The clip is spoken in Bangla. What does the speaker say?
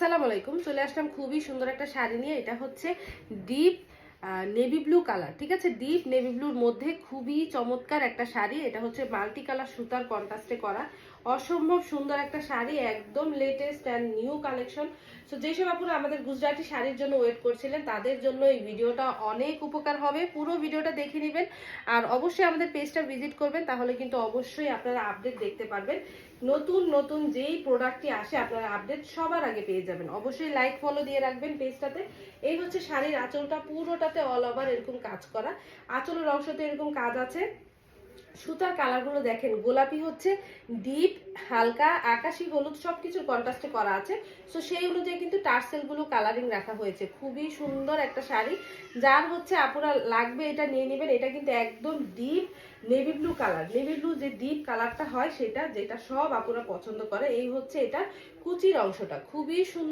আসসালামু আলাইকুম। চলে আসলাম খুবই সুন্দর একটা শাড়ি নিয়ে। এটা হচ্ছে ডিপ নেভি ব্লু কালার, ঠিক আছে। ডিপ নেভি ব্লুর মধ্যে খুবই চমৎকার একটা শাড়ি। এটা হচ্ছে মাল্টি কালার সুতার কন্ট্রাস্টে করা, অসম্ভব সুন্দর একটা শাড়ি, একদম latest and new collection. So যেসব আপুরা আমাদের গুজরাটি শাড়ির জন্য ওয়েট করছিলেন তাদের জন্য এই ভিডিওটা অনেক উপকার হবে। পুরো ভিডিওটা দেখে নেবেন আর অবশ্যই আমাদের পেজটা ভিজিট করবেন, তাহলে কিন্তু অবশ্যই আপনারা আপডেট দেখতে পারবেন। নতুন নতুন যেই প্রোডাক্টটি আসে আপনারা আপডেট সবার আগে পেয়ে যাবেন। অবশ্যই লাইক ফলো দিয়ে রাখবেন পেজটাতে। এই হচ্ছে শাড়ির আঁচলটা, পুরোটাতে অল ওভার এরকম কাজ করা, আঁচলের অংশতে এরকম কাজ আছে। সুতার কালারগুলো দেখেন, গোলাপি হচ্ছে ডিপ, হালকা আকাশি হলুদ, সবকিছুর কন্ট্রাস্টে করা আছে। সো সেই অনুযায়ী কিন্তু টার্সেলগুলো কালারিং রাখা হয়েছে। খুবই সুন্দর একটা শাড়ি, যার হচ্ছে আপুরা লাগবে এটা নিয়ে নেবেন। এটা কিন্তু একদম deep navy blue colour, navy blue যে ডিপ কালারটা হয় সেটা, যেটা সব আপুরা পছন্দ করে। এই হচ্ছে এটা কুচির অংশটা, খুবই সুন্দর।